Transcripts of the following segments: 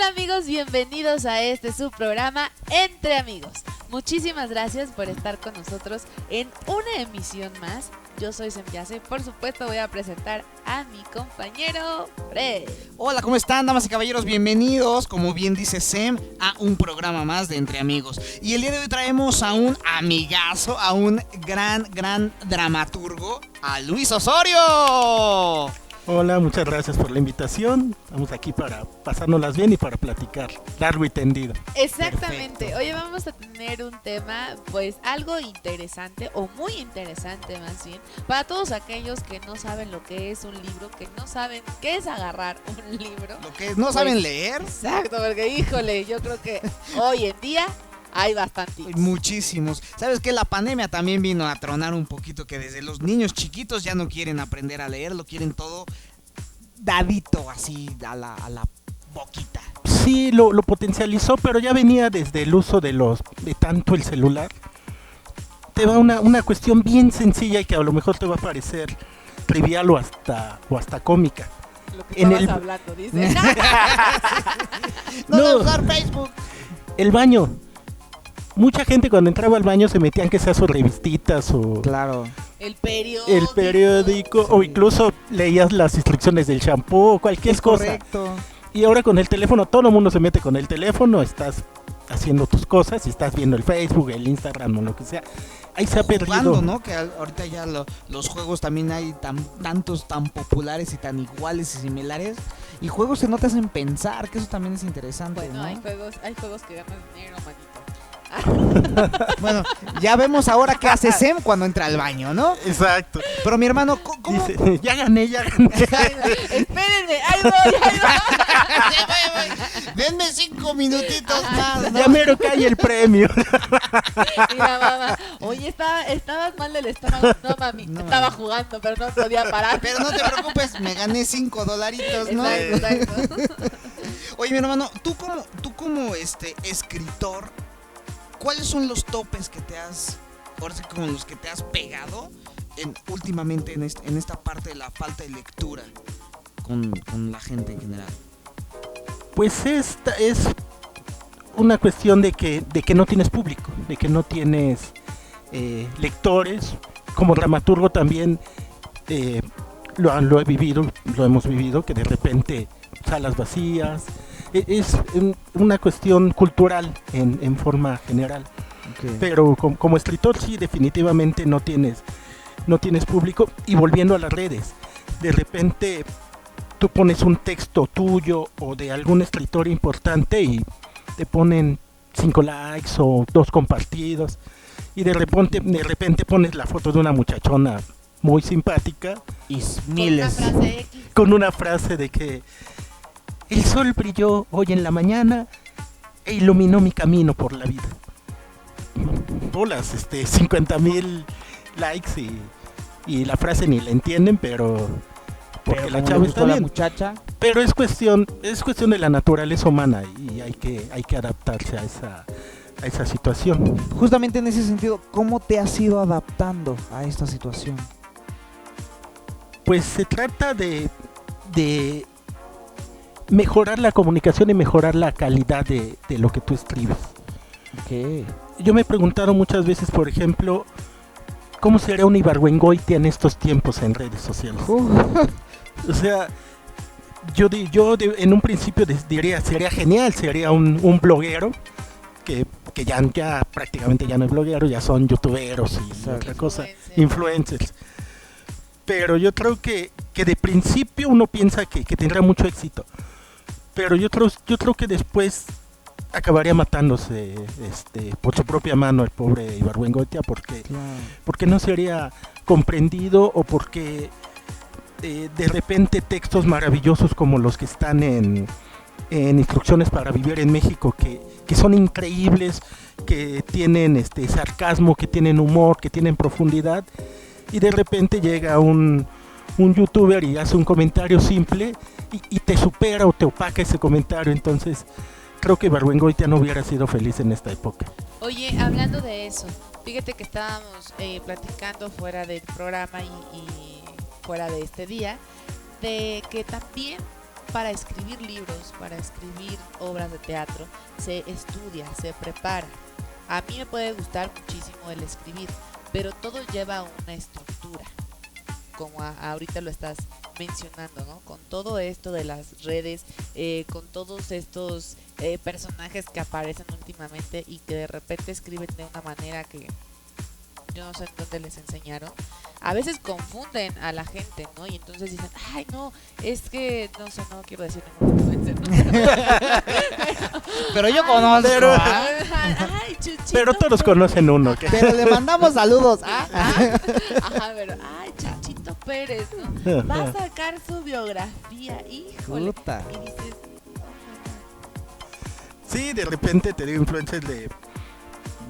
Hola amigos, bienvenidos a este subprograma Entre Amigos. Muchísimas gracias por estar con nosotros en una emisión más. Yo soy Semyase, por supuesto voy a presentar a mi compañero Fred. Hola, ¿cómo están, damas y caballeros? Bienvenidos, como bien dice Sem, a un programa más de Entre Amigos. Y el día de hoy traemos a un amigazo, a un gran dramaturgo, a Luis Osorio. Hola, muchas gracias por la invitación. Estamos aquí para pasárnoslas bien y para platicar largo y tendido. Exactamente. Perfecto. Hoy vamos a tener un tema, pues algo interesante o muy interesante más bien, para todos aquellos que no saben lo que es un libro, que no saben qué es agarrar un libro. Lo que no saben leer. Exacto, porque híjole, yo creo que hoy en día hay bastantes. Muchísimos. ¿Sabes qué? La pandemia también vino a tronar un poquito, que desde los niños chiquitos ya no quieren aprender a leer, lo quieren todo dadito así a la boquita. Sí, lo potencializó, pero ya venía desde el uso de tanto el celular. Te va una cuestión bien sencilla y que a lo mejor te va a parecer trivial o hasta cómica. Lo que estabas hablando, dice. No No. de usar Facebook. El baño. Mucha gente cuando entraba al baño se metían que sea sus revistitas o Claro. El periódico. el periódico o incluso leías las instrucciones del shampoo o cualquier Es cosa. correcto. Y ahora con el teléfono, todo el mundo se mete con el teléfono, estás haciendo tus cosas y estás viendo el Facebook, el Instagram o lo que sea. Ahí se ha perdido. Jugando, ¿no? Que ahorita ya los juegos también hay tantos tan populares y tan iguales y similares. Y juegos que no te hacen pensar, que eso también es interesante, Bueno, ¿no? hay juegos que ganan dinero, manito. Bueno, ya vemos ahora qué hace Sem cuando entra al baño, ¿no? Exacto. Pero mi hermano, ¿cómo? Dice, ya gané. Espérenme, ahí voy. Denme 5 minutitos más, ¿no? Ya mero cae el premio. Y la mamá, oye, estabas mal del estómago. No, mami, No, estaba mami. jugando, pero no podía parar. Pero no te preocupes, me gané $5, ¿no? Exacto. Oye, mi hermano, tú como escritor, ¿cuáles son los topes que te has, ahora sí, con los que te has pegado últimamente en esta parte de la falta de lectura con la gente en general? Pues esta es una cuestión de que no tienes público, de que no tienes lectores. Como dramaturgo también lo he vivido, lo hemos vivido, que de repente salas vacías. Es una cuestión cultural en forma general. Okay. Pero como escritor sí, definitivamente no tienes público. Y volviendo a las redes, de repente tú pones un texto tuyo o de algún escritor importante y te ponen 5 likes o 2 compartidos y de repente pones la foto de una muchachona muy simpática Y Con miles. una frase X. con una frase de que el sol brilló hoy en la mañana e iluminó mi camino por la vida. Bolas, 50,000 likes y la frase ni la entienden, pero porque la chava está la bien. muchacha. Pero es cuestión de la naturaleza humana y hay que adaptarse a esa situación. Justamente en ese sentido, ¿cómo te has ido adaptando a esta situación? Pues se trata de mejorar la comunicación y mejorar la calidad de lo que tú escribes. Okay. Yo me he preguntado muchas veces, por ejemplo, ¿cómo sería un Ibargüengoitia en estos tiempos en redes sociales? O sea, yo en un principio diría, sería genial, sería un bloguero, que ya prácticamente ya no es bloguero, ya son youtuberos y Exacto. otra cosa, influencers. Pero yo creo que de principio uno piensa que tendrá mucho éxito, pero yo creo que después acabaría matándose por su propia mano el pobre Ibargüengoitia porque no sería comprendido o porque de repente textos maravillosos como los que están en Instrucciones para Vivir en México que son increíbles, que tienen sarcasmo, que tienen humor, que tienen profundidad, y de repente llega un youtuber y hace un comentario simple y te supera o te opaca ese comentario. Entonces creo que Ibargüengoitia no hubiera sido feliz en esta época. Oye, hablando de eso, fíjate que estábamos platicando fuera del programa y fuera de este día, de que también para escribir libros, para escribir obras de teatro, se estudia, se prepara. A mí me puede gustar muchísimo el escribir, pero todo lleva una estructura, como ahorita lo estás mencionando, ¿no? Con todo esto de las redes, con todos estos personajes que aparecen últimamente y que de repente escriben de una manera que yo no sé en dónde les enseñaron, a veces confunden a la gente, ¿no? Y entonces dicen, ay, no, es que, no sé, no quiero decir ningún influencer, ¿no? Pero yo conozco. Ay, Chuchito Pero todos Pérez. conocen uno. Que... Pero le mandamos saludos. Ajá, pero, ay, Chuchito Pérez, ¿no? Va a sacar su biografía, híjole. Puta. Y dices, Sí, de repente te digo influencers de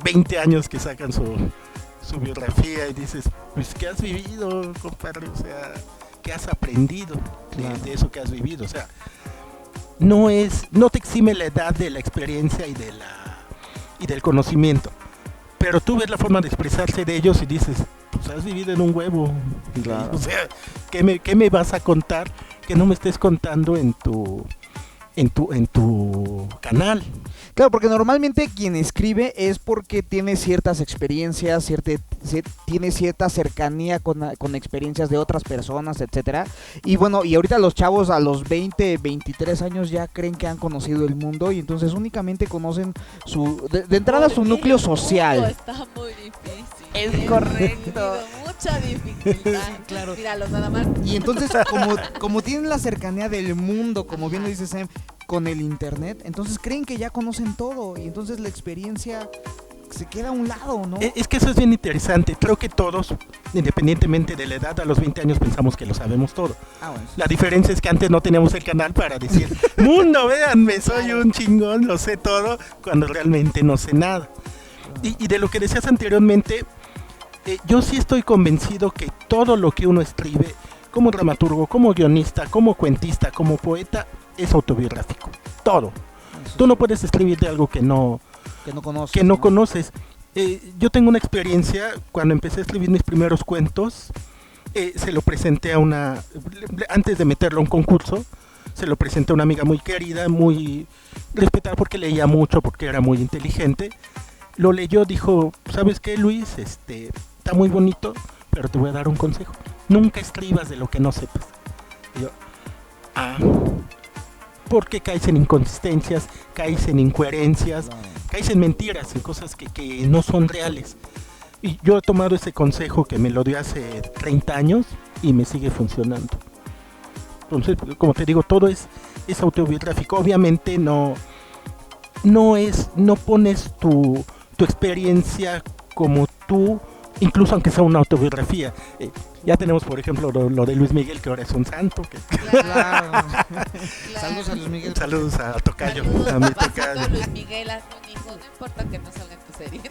20 años que sacan su biografía y dices, pues, ¿qué has vivido, compadre? O sea, ¿qué has aprendido de eso que has vivido? O sea, no te exime la edad de la experiencia y del conocimiento, pero tú ves la forma de expresarse de ellos y dices, pues has vivido en un huevo. Claro. O sea, ¿qué me vas a contar que no me estés contando en tu canal? Claro, porque normalmente quien escribe es porque tiene ciertas experiencias, tiene cierta cercanía con experiencias de otras personas, etcétera. Y bueno, y ahorita los chavos a los 20, 23 años ya creen que han conocido el mundo y entonces únicamente conocen de entrada su núcleo social. Está muy difícil. Es correcto. Mucha dificultad. Claro. Míralo nada más. Y entonces, como tienen la cercanía del mundo, como bien lo dice Sam, con el internet, entonces creen que ya conocen todo y entonces la experiencia se queda a un lado, ¿no? Es que eso es bien interesante. Creo que todos, independientemente de la edad, a los 20 años pensamos que lo sabemos todo. Bueno. La diferencia es que antes no teníamos el canal para decir, mundo, véanme, soy un chingón, lo sé todo, cuando realmente no sé nada. Y de lo que decías anteriormente, yo sí estoy convencido que todo lo que uno escribe, como dramaturgo, como guionista, como cuentista, como poeta, es autobiográfico. Todo. Tú no puedes escribir de algo que no conoces. Yo tengo una experiencia, cuando empecé a escribir mis primeros cuentos, se lo presenté antes de meterlo a un concurso, se lo presenté a una amiga muy querida, muy respetada porque leía mucho, porque era muy inteligente. Lo leyó, dijo, ¿sabes qué, Luis? Está muy bonito, pero te voy a dar un consejo. Nunca escribas de lo que no sepas. Y yo, porque caes en inconsistencias, caes en incoherencias, caes en mentiras, en cosas que no son reales. Y yo he tomado ese consejo que me lo dio hace 30 años y me sigue funcionando. Entonces, como te digo, todo es autobiográfico. Obviamente no pones tu experiencia como tú, incluso aunque sea una autobiografía. Ya tenemos, por ejemplo, lo de Luis Miguel, que ahora es un santo. Claro. Saludos a Luis Miguel. Saludos a Tocayo. Saludos, A mi papá tocayo. santo Luis Miguel, hazme un hijo. No importa que no salga en tu serie.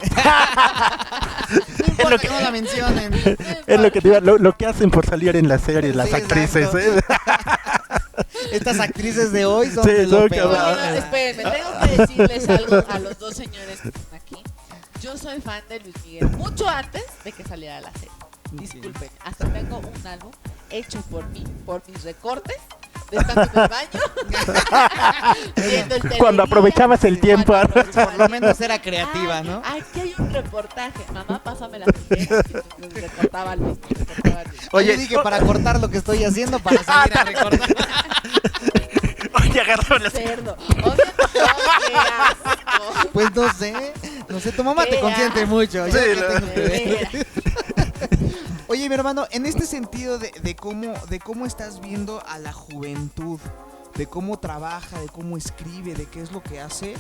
No importa que no la mencionen. Es lo que te digo, lo que hacen por salir en las series, las Sí, actrices. Estas actrices de hoy son Sí, de lo son peor. Oye, cabrón. no, espérenme, tengo que decirles algo a los dos señores que están aquí. Yo soy fan de Luis Miguel mucho antes de que saliera la serie. Disculpen, hasta tengo un álbum hecho por mí, por mis recortes, de estando en el baño. Viendo el Cuando Televisa, aprovechabas el tiempo. cuando aprovechaba Por lo el menos tiempo. era creativa, ¿no? Aquí hay un reportaje. Mamá, pásame las tijeras. Y entonces recortaba a Luis. Oye, yo dije para cortar lo que estoy haciendo para salir a recordar. Oye, agarraron las... Cerdo. Oye, no, qué asco. Pues no sé, tu mamá te consiente mucho. yo Sí, que tengo que ver. Mira. Oye, mi hermano, en este sentido de cómo estás viendo a la juventud, de cómo trabaja, de cómo escribe, de qué es lo que hace,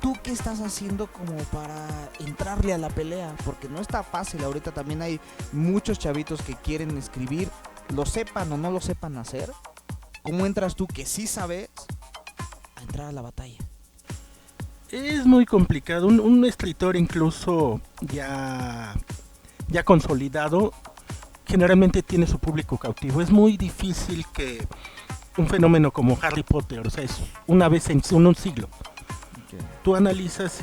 ¿tú qué estás haciendo como para entrarle a la pelea? Porque no está fácil, ahorita también hay muchos chavitos que quieren escribir, lo sepan o no lo sepan hacer. ¿Cómo entras tú, que sí sabes, a entrar a la batalla? Es muy complicado. Un escritor incluso ya consolidado generalmente tiene su público cautivo. Es muy difícil que un fenómeno como Harry Potter, o sea, es una vez en un siglo. Tú analizas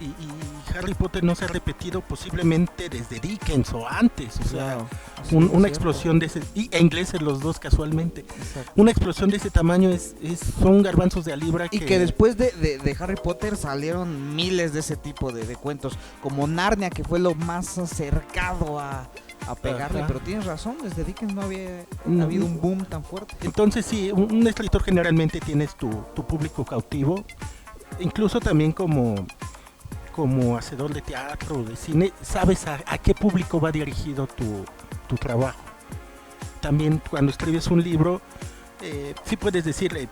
y Harry Potter no se ha repetido posiblemente desde Dickens o antes, o sea, Claro. Sí, una es cierto. explosión de ese, e ingleses los dos casualmente, Exacto. una explosión de ese tamaño son garbanzos de a libra Y que después de Harry Potter salieron miles de ese tipo de cuentos, como Narnia, que fue lo más acercado a pegarle, Ajá. pero tienes razón, desde Dickens no había No. habido un boom tan fuerte. Entonces sí, un escritor generalmente tienes tu público cautivo, incluso también como hacedor de teatro o de cine, sabes a qué público va dirigido tu trabajo. También cuando escribes un libro, sí puedes decirle,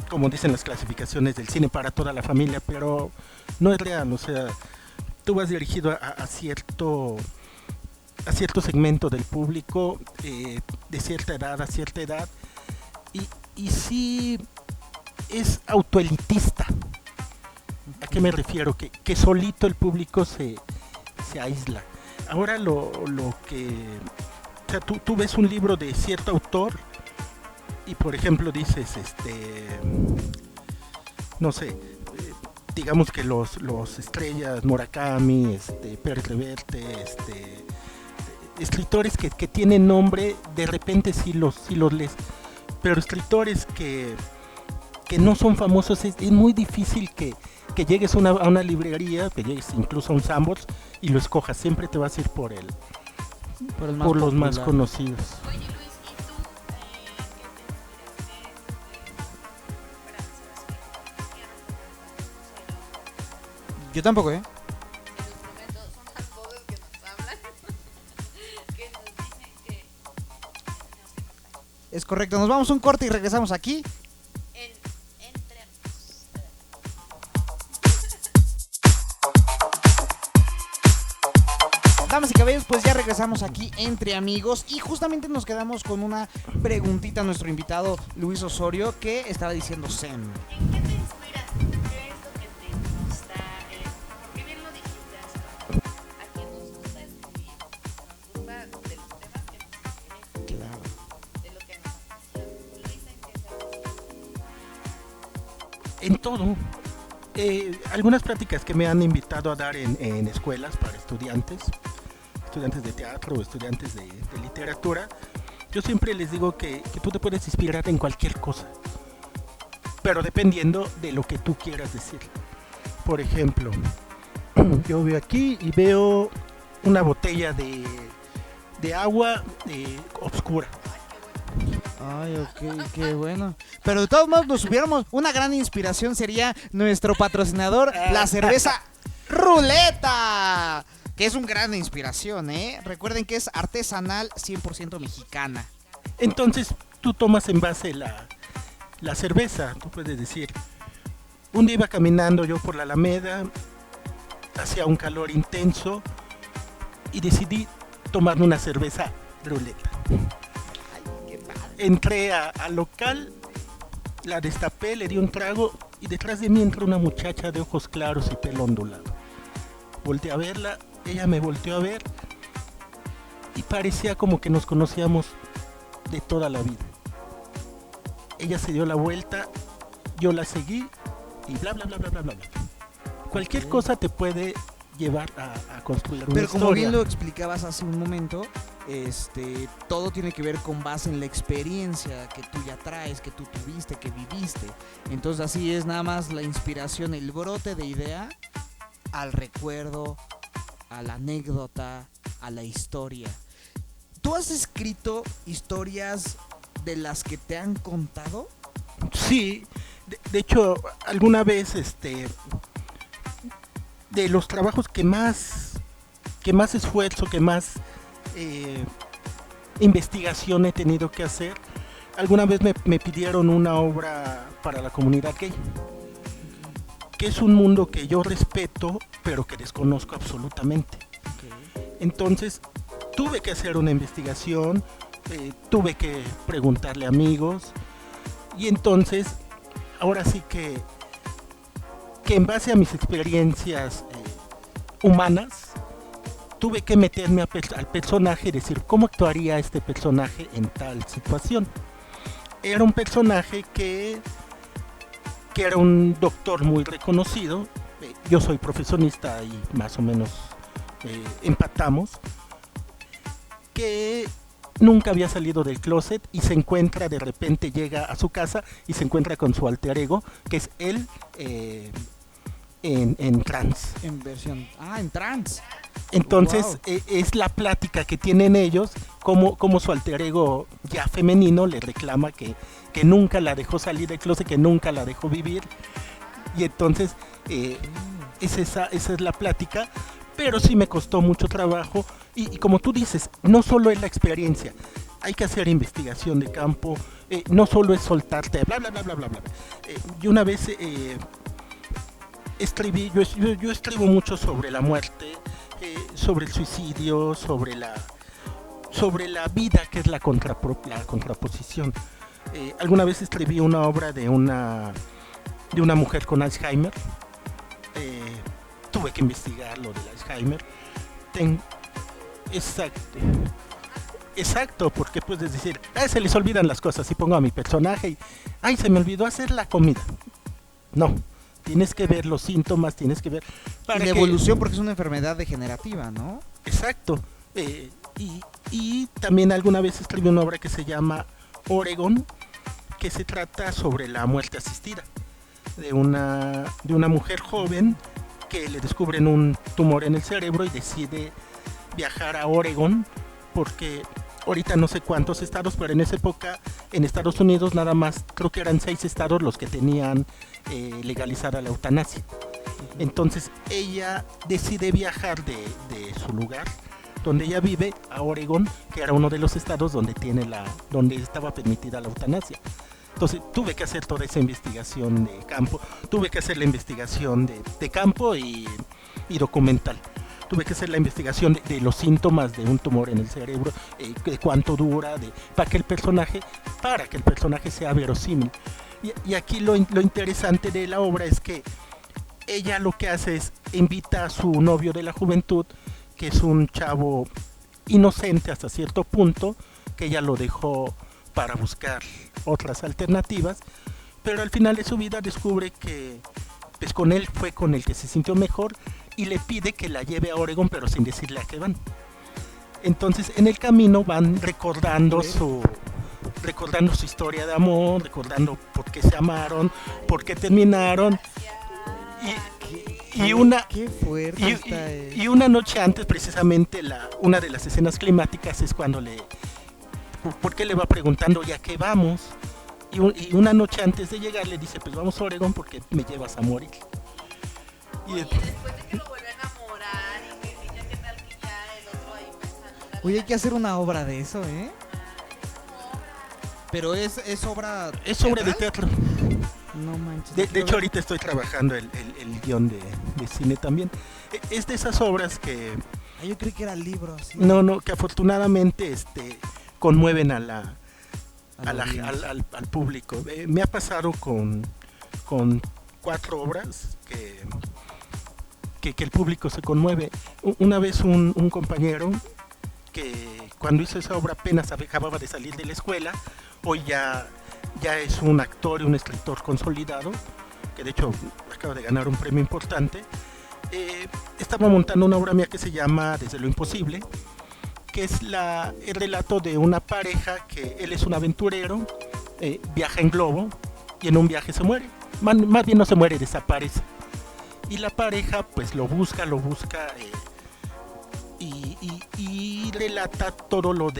como dicen las clasificaciones del cine, para toda la familia, pero no es real, o sea, tú vas dirigido a cierto segmento del público, de cierta edad a cierta edad, y sí es autoelitista. ¿A qué me refiero? Que solito el público se aísla. Ahora lo que... O sea, tú ves un libro de cierto autor y por ejemplo dices, no sé, digamos que los estrellas Murakami, Pérez Reverte, escritores que tienen nombre, de repente sí los lees, pero escritores que no son famosos, es muy difícil que llegues a una librería, que llegues incluso a un Sanborns y lo escojas. Siempre te vas a ir por los más popular. conocidos. Oye Luis, ¿y tú qué te inspiras? Yo tampoco, ¿eh? El instrumento son las voces que nos hablan, que nos dicen que tenemos que cortar. Es correcto, nos vamos a un corte y regresamos aquí. Entre amigos. Damas y caballeros, pues ya regresamos aquí entre amigos y justamente nos quedamos con una preguntita a nuestro invitado Luis Osorio, que estaba diciendo Zen. ¿En qué te inspiras? ¿Qué es lo que te gusta? Porque bien lo dijiste hace rato. A quien nos gusta escribir, nos gusta de los temas que nos interesan, Claro. de lo que nos apasiona. Luis, ¿en qué se En todo. Algunas prácticas que me han invitado a dar en escuelas para estudiantes de teatro o estudiantes de literatura, yo siempre les digo que tú te puedes inspirar en cualquier cosa, pero dependiendo de lo que tú quieras decir. Por ejemplo, yo veo aquí y veo una botella de agua oscura. Ay, ok, qué bueno. Pero de todos modos nos hubiéramos, una gran inspiración sería nuestro patrocinador, la cerveza Ruleta, que es una gran inspiración, ¿eh? Recuerden que es artesanal, 100% mexicana. Entonces tú tomas en base la cerveza. Tú puedes decir, un día iba caminando yo por la Alameda, hacía un calor intenso y decidí tomarme una cerveza Ruleta. Entré al local, la destapé, le di un trago y detrás de mí entró una muchacha de ojos claros y pelo ondulado. Volteé a verla, ella me volteó a ver y parecía como que nos conocíamos de toda la vida. Ella se dio la vuelta, yo la seguí y bla bla bla bla bla bla. Cualquier cosa te puede llevar a construir una Pero historia. como bien lo explicabas hace un momento, todo tiene que ver con base en la experiencia que tú ya traes, que tú tuviste, que viviste. Entonces así es nada más la inspiración, el brote de idea al recuerdo, a la anécdota, a la historia. ¿Tú has escrito historias de las que te han contado? Sí, de hecho, alguna vez, de los trabajos que más esfuerzo, que más investigación he tenido que hacer, alguna vez me pidieron una obra para la comunidad gay, que es un mundo que yo respeto, pero que desconozco absolutamente. Entonces, tuve que hacer una investigación, tuve que preguntarle a amigos, y entonces, ahora sí que en base a mis experiencias humanas, tuve que meterme al personaje y decir cómo actuaría este personaje en tal situación. Era un personaje que era un doctor muy reconocido, yo soy profesionista y más o menos empatamos, que nunca había salido del closet y se encuentra, de repente llega a su casa y se encuentra con su alter ego, que es él en trans. En versión. En trans. Entonces Wow. es la plática que tienen ellos, como su alter ego ya femenino le reclama que nunca la dejó salir del closet, que nunca la dejó vivir. Y entonces esa es la plática, pero sí me costó mucho trabajo. Y como tú dices, no solo es la experiencia, hay que hacer investigación de campo, no solo es soltarte, bla, bla, bla, bla, bla, bla. Yo una vez escribí, yo escribo mucho sobre la muerte, sobre el suicidio, sobre la vida, que es la contraposición. Alguna vez escribí una obra de una mujer con Alzheimer. Tuve que investigar lo del Alzheimer. Exacto, porque puedes decir, se les olvidan las cosas, y pongo a mi personaje y, se me olvidó hacer la comida. No, tienes que ver los síntomas, tienes que ver... Y la evolución, porque es una enfermedad degenerativa, ¿no? Exacto. Y también alguna vez escribí una obra que se llama Oregon, que se trata sobre la muerte asistida de una mujer joven que le descubren un tumor en el cerebro y decide viajar a Oregon, porque ahorita no sé cuántos estados, pero en esa época en Estados Unidos nada más creo que eran 6 estados los que tenían legalizada la eutanasia. Entonces ella decide viajar de su lugar donde ella vive a Oregon, que era uno de los estados donde estaba permitida la eutanasia. Entonces tuve que hacer toda esa investigación de campo, tuve que hacer la investigación de campo y documental. Tuve que hacer la investigación de los síntomas de un tumor en el cerebro, de cuánto dura, para que el personaje sea verosímil. Y aquí lo interesante de la obra es que ella lo que hace es invita a su novio de la juventud, que es un chavo inocente hasta cierto punto, que ella lo dejó para buscar otras alternativas, pero al final de su vida descubre que pues con él fue con el que se sintió mejor y le pide que la lleve a Oregon, pero sin decirle a qué van. Entonces en el camino van recordando su historia de amor, recordando por qué se amaron, por qué terminaron. Qué fuerte está y una noche antes, precisamente, una de las escenas climáticas es cuando porque le va preguntando ya que vamos, y una noche antes de llegar le dice, pues vamos a Oregón porque me llevas a morir. Oye, después de que lo vuelve a enamorar y que ya que tal que ya el otro ahí pensando. Oye, hay que hacer una obra de eso, ¿eh? Pero es obra... Es obra de teatro. No manches. De hecho, ahorita estoy trabajando el guión de cine también. Es de esas obras que... yo creí que era libros. ¿Sí? No, que afortunadamente conmueven al público. Me ha pasado con 4 obras que el público se conmueve. Una vez un compañero que cuando hizo esa obra apenas acababa de salir de la escuela, hoy ya es un actor y un escritor consolidado, que de hecho acaba de ganar un premio importante. Estaba montando una obra mía que se llama Desde lo Imposible, que es el relato de una pareja que él es un aventurero, viaja en globo y en un viaje se muere. Más bien no se muere, desaparece. Y la pareja pues lo busca y relata todo lo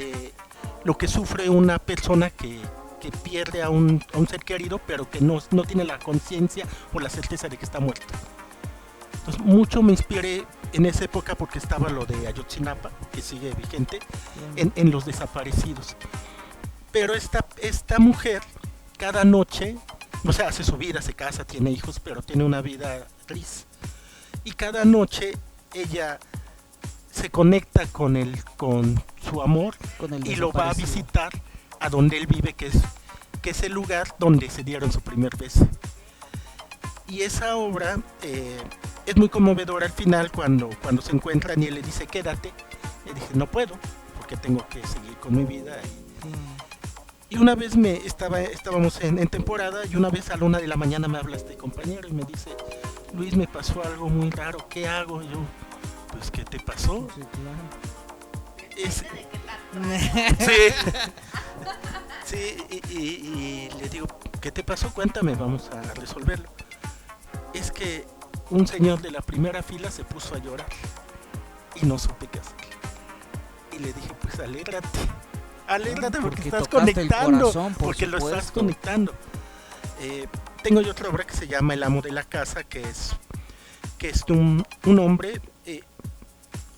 que sufre una persona que pierde a un ser querido, pero que no tiene la conciencia o la certeza de que está muerto. Entonces mucho me inspiré en esa época porque estaba lo de Ayotzinapa, que sigue vigente, en los desaparecidos. Pero esta mujer cada noche, o sea, hace su vida, se casa, tiene hijos, pero tiene una vida gris. Y cada noche ella se conecta con su amor y lo va a visitar a donde él vive, que es el lugar donde se dieron su primer beso. Y esa obra es muy conmovedora al final cuando se encuentran y él le dice quédate. Le dije no puedo porque tengo que seguir con mi vida. Y una vez estábamos en temporada y una vez a la 1 de la mañana me habla este compañero y me dice Luis, me pasó algo muy raro, ¿qué hago? Yo, pues, ¿qué te pasó? Sí, claro. Es- sí, sí, y le digo, ¿qué te pasó? Cuéntame, vamos a resolverlo. Es que un señor de la primera fila se puso a llorar y no supe qué hacer. Y le dije, pues alégrate porque estás tocaste el conectando, corazón, por porque lo estás supuesto. conectando. Tengo yo otra obra que se llama El amo de la casa, que es un hombre,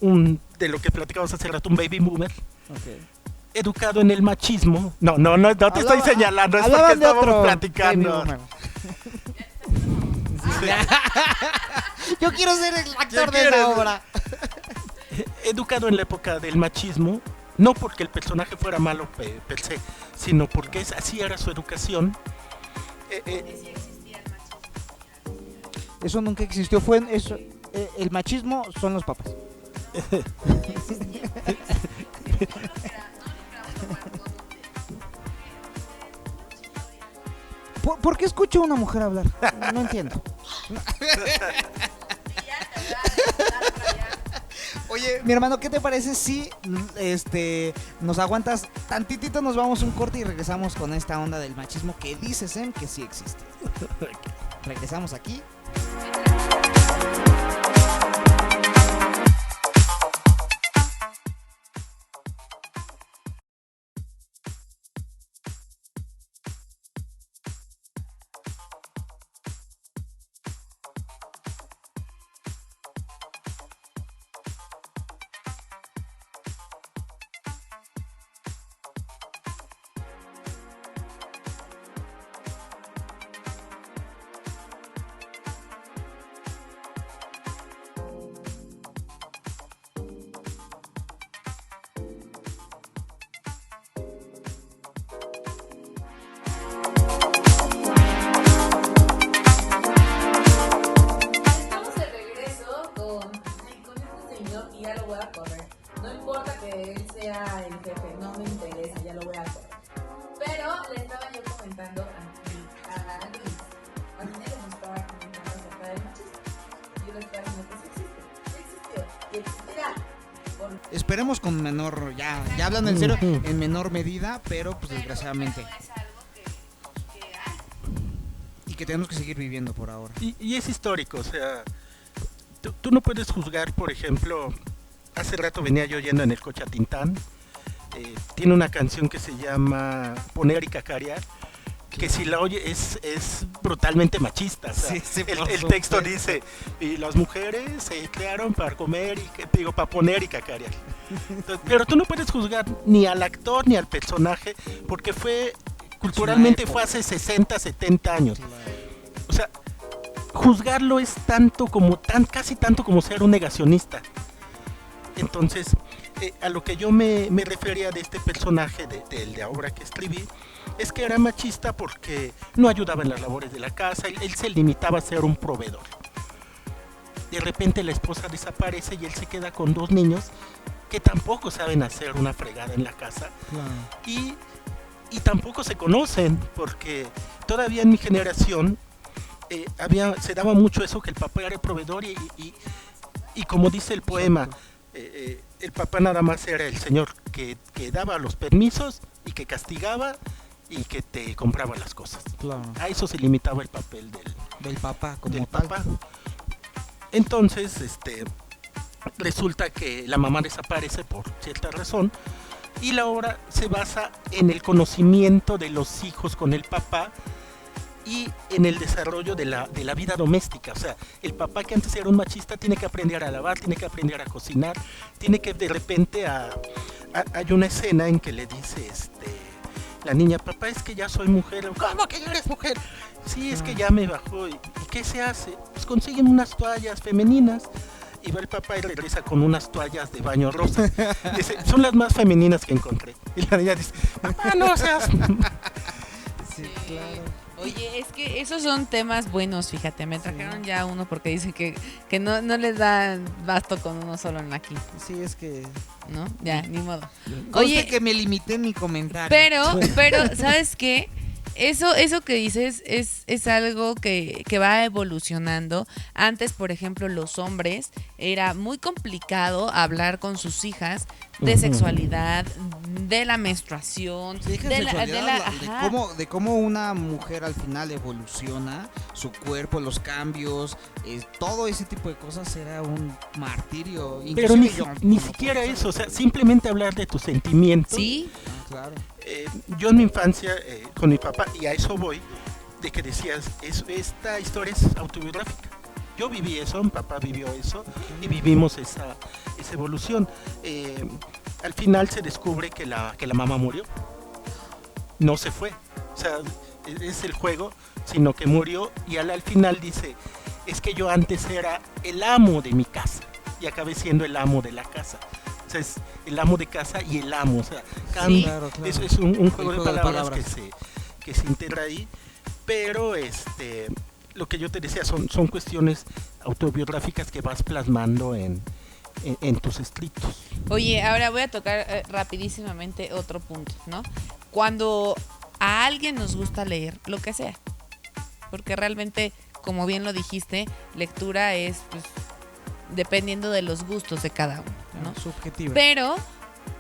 de lo que platicamos hace rato, un baby boomer, Okay. educado en el machismo. No te estoy Hablaba- señalando, es hablaban porque de estábamos otro platicando. baby boomer. Yo quiero ser el actor de quieres? esa obra. Educado en la época del machismo, no porque el personaje fuera malo per se, sino porque así era su educación. Eso nunca existió. El machismo son los papás. ¿Por qué escucho a una mujer hablar? No entiendo. Oye, mi hermano, ¿qué te parece si nos aguantas tantitito, nos vamos un corte y regresamos con esta onda del machismo que dices, que sí existe? Regresamos aquí. Estamos de regreso con este señor y ya lo voy a correr. No importa que él sea el jefe, no me interesa, ya lo voy a correr. Pero le estaba yo comentando a Luis. A mí nos estaba comentando acerca del machismo. Yo le estaba diciendo que sí existe, sí existió y existirá. Esperemos con menor, ya hablando en serio, en menor medida, pero pues desgraciadamente. Es algo que hay. Y que tenemos que seguir viviendo por ahora. Y es histórico, o sea, tú no puedes juzgar, por ejemplo, hace rato venía yo yendo en el coche a Tintán, tiene una canción que se llama Poner y Cacarear, que si la oye es brutalmente machista, o sea, Sí, por el supuesto. texto dice, y las mujeres se crearon para comer, para poner y cacarear. Entonces, pero tú no puedes juzgar ni al actor ni al personaje, porque culturalmente fue hace 60, 70 años. O sea, juzgarlo es casi tanto como ser un negacionista. Entonces, a lo que yo me refería de este personaje, de la obra que escribí, es que era machista porque no ayudaba en las labores de la casa, él se limitaba a ser un proveedor. De repente la esposa desaparece y él se queda con 2 niños que tampoco saben hacer una fregada en la casa. Y tampoco se conocen, porque todavía en mi generación se daba mucho eso, que el papá era el proveedor y como dice el poema, el papá nada más era el señor que daba los permisos y que castigaba y que te compraba las cosas. Claro. A eso se limitaba el papel Del papá, como del tal. papá. Entonces, resulta que la mamá desaparece por cierta razón y la obra se basa en el conocimiento de los hijos con el papá y en el desarrollo de la vida doméstica. O sea, el papá, que antes era un machista, tiene que aprender a lavar, tiene que aprender a cocinar, tiene que de repente hay una escena en que le dice la niña, papá, es que ya soy mujer. ¿Cómo que ya eres mujer? Sí, es que ya me bajó. ¿Y qué se hace? Pues consiguen unas toallas femeninas. Y va el papá y regresa con unas toallas de baño rosas. Dice, son las más femeninas que encontré. Y la niña dice, papá, no seas... Sí, claro. Oye, es que esos son temas buenos, fíjate, me trajeron ya uno porque dicen que no les da basto con uno solo en aquí, Sí, es que... ¿no? Ya, ni modo. Conste Oye, que me limité en mi comentario. pero, ¿sabes qué? Eso que dices es algo que va evolucionando. Antes, por ejemplo, los hombres era muy complicado hablar con sus hijas de sexualidad, de la menstruación, Sí, deja de sexualidad, ajá. de cómo una mujer al final evoluciona, su cuerpo, los cambios, todo ese tipo de cosas era un martirio. Pero ni, Inclusive yo, ni como siquiera profesor. eso, o sea, simplemente hablar de tus sentimientos. Sí, Ah, claro. Yo en mi infancia, con mi papá, y a eso voy, de que decías, esta historia es autobiográfica. Yo viví eso, mi papá vivió eso, y vivimos esa evolución. Al final se descubre que la mamá murió. No se fue. O sea, es el juego, sino que murió, y al final dice, es que yo antes era el amo de mi casa, y acabé siendo el amo de la casa. O sea, es el amo de casa y el amo, o sea, cambia. Claro, claro. Es un juego, El de palabras, que se integra ahí, pero lo que yo te decía son cuestiones autobiográficas que vas plasmando en tus escritos. oye, ahora voy a tocar rapidísimamente otro punto, ¿no? Cuando a alguien nos gusta leer, lo que sea, porque realmente, como bien lo dijiste, lectura es pues, dependiendo de los gustos de cada uno, ¿no? Subjetiva. Pero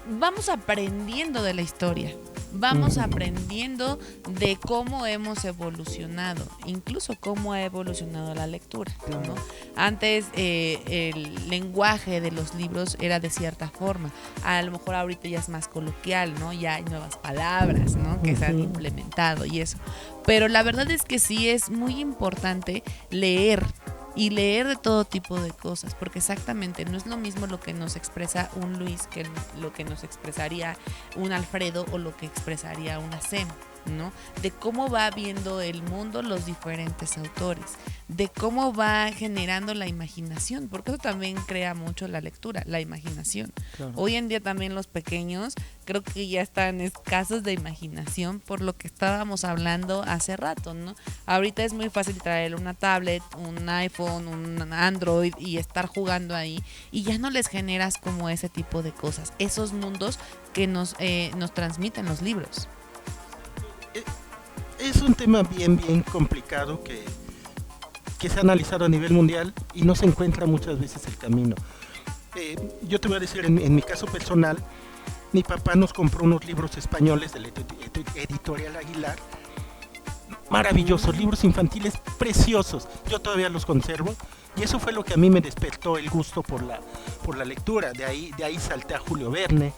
vamos aprendiendo de la historia, vamos aprendiendo de cómo hemos evolucionado, incluso cómo ha evolucionado la lectura, ¿no? Antes el lenguaje de los libros era de cierta forma, a lo mejor ahorita ya es más coloquial, ¿no? Ya hay nuevas palabras, ¿no? Que se han implementado y eso. Pero la verdad es que sí es muy importante leer. Y leer de todo tipo de cosas, porque exactamente no es lo mismo lo que nos expresa un Luis que lo que nos expresaría un Alfredo o lo que expresaría una Sem, ¿no? De cómo va viendo el mundo los diferentes autores, de cómo va generando la imaginación, porque eso también crea mucho la lectura, la imaginación. Claro. Hoy en día también los pequeños creo que ya están escasos de imaginación por lo que estábamos hablando hace rato, ¿no? Ahorita es muy fácil traer una tablet, un iPhone, un Android y estar jugando ahí y ya no les generas como ese tipo de cosas, esos mundos que nos transmiten los libros. Es un tema bien complicado que se ha analizado a nivel mundial y no se encuentra muchas veces el camino. Yo te voy a decir, en mi caso personal, mi papá nos compró unos libros españoles de la editorial Aguilar, maravillosos, libros infantiles preciosos, yo todavía los conservo, y eso fue lo que a mí me despertó el gusto por la lectura. De ahí salté a Julio Verne,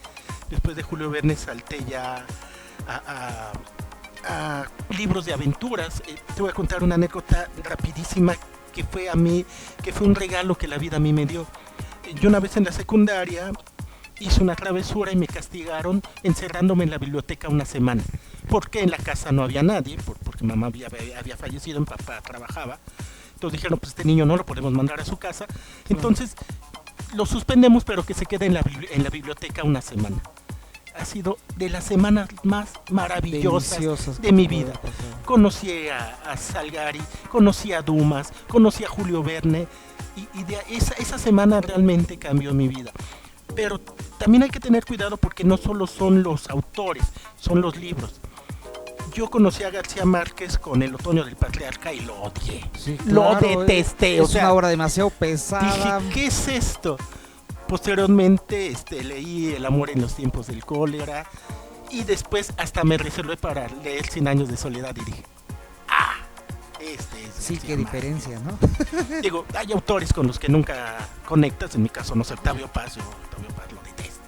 después de Julio Verne salté ya a libros de aventuras. Te voy a contar una anécdota rapidísima que fue un regalo que la vida a mí me dio. Yo una vez en la secundaria hice una travesura y me castigaron encerrándome en la biblioteca una semana, porque en la casa no había nadie, porque mamá había fallecido, mi papá trabajaba. Entonces dijeron, pues este niño no lo podemos mandar a su casa, entonces lo suspendemos, pero que se quede en la biblioteca una semana. Ha sido de las semanas más maravillosas Deliciosas de mi que vida. puede pasar. Conocí a Salgari, conocí a Dumas, conocí a Julio Verne, y esa semana realmente cambió mi vida. Pero también hay que tener cuidado porque no solo son los autores, son los libros. Yo conocí a García Márquez con El otoño del patriarca y lo odié. Sí, Lo claro, detesté. Es O sea, una obra demasiado pesada. dije, ¿qué es esto? Posteriormente leí El amor en los tiempos del cólera y después hasta me reservé para leer 100 años de soledad y dije, este es Sí, García qué Márquez. diferencia, ¿no? Digo, hay autores con los que nunca conectas, en mi caso no sé, Octavio Paz lo detesto,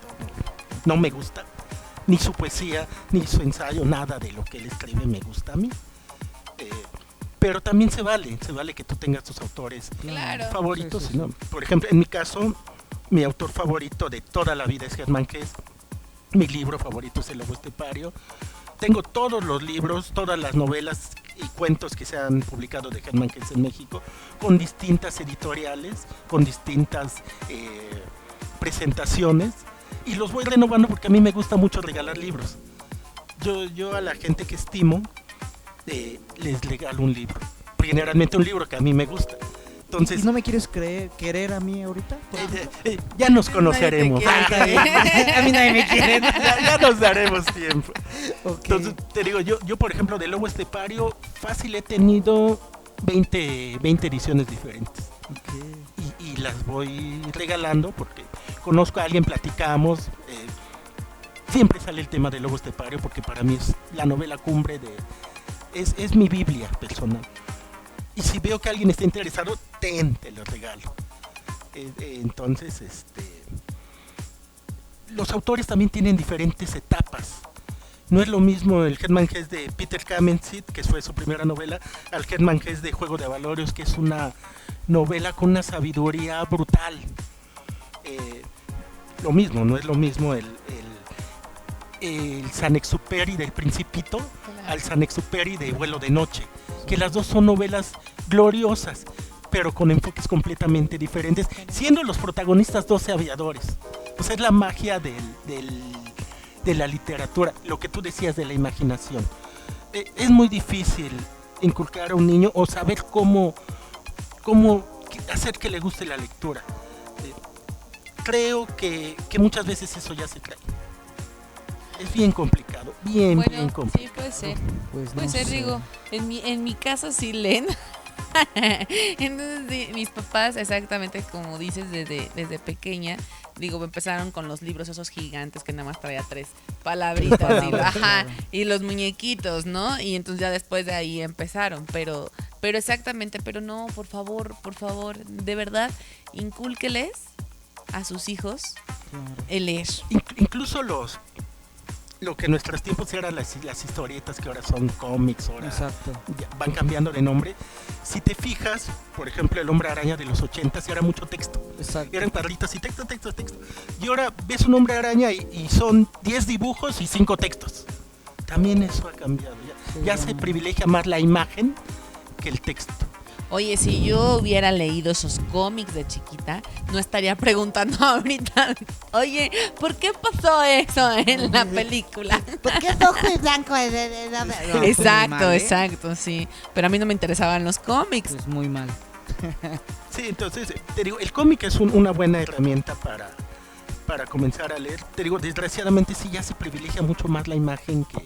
no me gusta, ni su poesía, ni su ensayo, nada de lo que él escribe me gusta a mí. Pero también se vale que tú tengas tus autores Claro. favoritos, Sí, sí, ¿no? Por ejemplo, en mi caso, mi autor favorito de toda la vida es Germán Gess, mi libro favorito es El lobo estepario. Tengo todos los libros, todas las novelas y cuentos que se han publicado de Germán Gess en México, con distintas editoriales, con distintas presentaciones, y los voy renovando porque a mí me gusta mucho regalar libros. Yo a la gente que estimo les regalo un libro, generalmente un libro que a mí me gusta. Entonces, ¿Y no me quieres querer a mí ahorita? ya nos conoceremos. Nadie te A mí nadie me quiere. Ya nos daremos tiempo. Ok. Entonces, te digo, yo por ejemplo, de Lobo Estepario, fácil he tenido 20 ediciones diferentes. Ok. Y las voy regalando porque conozco a alguien, platicamos. Siempre sale el tema de Lobo Estepario porque para mí es la novela cumbre es mi Biblia personal. Y si veo que alguien está interesado, te lo regalo. Entonces, los autores también tienen diferentes etapas. No es lo mismo el Hetman Hesse de Peter Kamenzind, que fue su primera novela, al Hetman Hesse de Juego de Valores, que es una novela con una sabiduría brutal. Lo mismo, no es lo mismo el Saint-Exupéry del Principito al Saint-Exupéry de Vuelo de Noche, que las dos son novelas gloriosas, pero con enfoques completamente diferentes, siendo los protagonistas 12 aviadores. Pues es la magia de la literatura, lo que tú decías de la imaginación. Es muy difícil inculcar a un niño o saber cómo hacer que le guste la lectura. Creo que muchas veces eso ya se trae. Es bien complicado, bien complicado. Sí, puede ser. Pues Puede no ser, sé. digo, en mi casa sí leen. Entonces, sí, mis papás, exactamente como dices, desde pequeña, digo, empezaron con los libros esos gigantes que nada más traía 3 palabritas y los muñequitos, ¿no? Y entonces ya después de ahí empezaron, pero exactamente, pero no, por favor, de verdad, incúlqueles a sus hijos el leer. Incluso lo que en nuestros tiempos eran las historietas, que ahora son cómics, ahora Exacto. ya van cambiando de nombre. Si te fijas, por ejemplo, el Hombre Araña de los 80s era mucho texto. Exacto. Eran cuadritos y texto. Y ahora ves un Hombre Araña y son 10 dibujos y 5 textos. También eso ha cambiado. Ya se privilegia más la imagen que el texto. Oye, si yo hubiera leído esos cómics de chiquita, no estaría preguntando ahorita, oye, ¿por qué pasó eso en la película? ¿Por qué es rojo y blanco? Exacto, sí. Pero a mí no me interesaban los cómics. Pues muy mal. Sí, entonces, te digo, el cómic es una buena herramienta para comenzar a leer. Te digo, desgraciadamente sí ya se privilegia mucho más la imagen que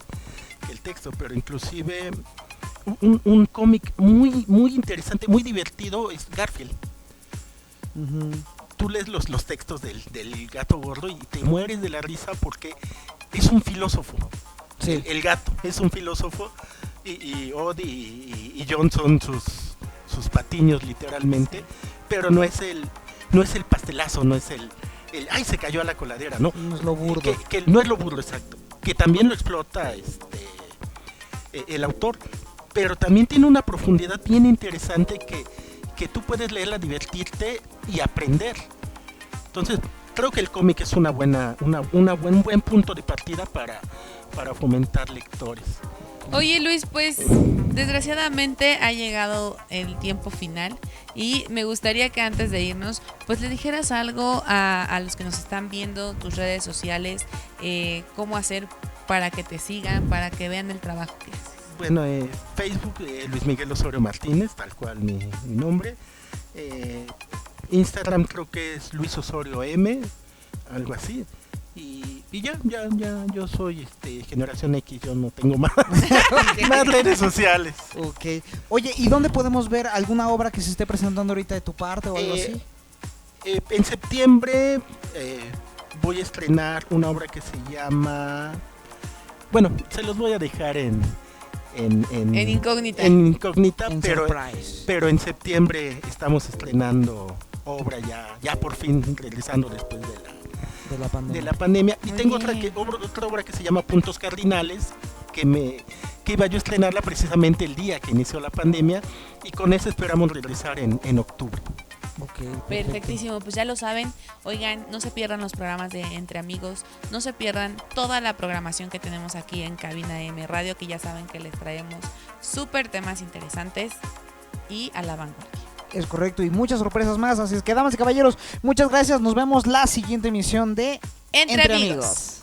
el texto, pero inclusive un cómic muy interesante, muy divertido es Garfield. Tú lees los textos del gato gordo y te mueres de la risa porque es un filósofo. Sí. El gato es un filósofo y Odd y John son sus patiños literalmente, pero no es el pastelazo, no es el ay, se cayó a la coladera, no. No es lo burdo. Que no es lo burdo, exacto. Que también lo explota el autor, pero también tiene una profundidad bien interesante que tú puedes leerla, divertirte y aprender. Entonces, creo que el cómic es un buen punto de partida para fomentar lectores. Oye, Luis, pues desgraciadamente ha llegado el tiempo final y me gustaría que antes de irnos, pues le dijeras algo a los que nos están viendo, tus redes sociales, cómo hacer para que te sigan, para que vean el trabajo que haces. Bueno, Facebook, Luis Miguel Osorio Martínez, tal cual mi nombre. Instagram creo que es Luis Osorio M, algo así. Y ya, yo soy generación X, yo no tengo más redes sociales. Ok. Oye, ¿y dónde podemos ver alguna obra que se esté presentando ahorita de tu parte o algo así? En septiembre voy a estrenar una obra que se llama... Bueno, se los voy a dejar en incógnita. En incógnita, En pero surprise. en septiembre estamos estrenando obra ya por fin regresando después de la pandemia. Y Muy tengo bien. otra obra que se llama Puntos Cardinales, que iba yo a estrenarla precisamente el día que inició la pandemia, y con eso esperamos regresar en octubre. Okay, Perfectísimo, pues ya lo saben. Oigan, no se pierdan los programas de Entre Amigos, no se pierdan toda la programación que tenemos aquí en Cabina M Radio, que ya saben que les traemos súper temas interesantes y a la vanguardia. Es correcto, y muchas sorpresas más. Así es que, damas y caballeros, muchas gracias. Nos vemos la siguiente emisión de Entre Amigos.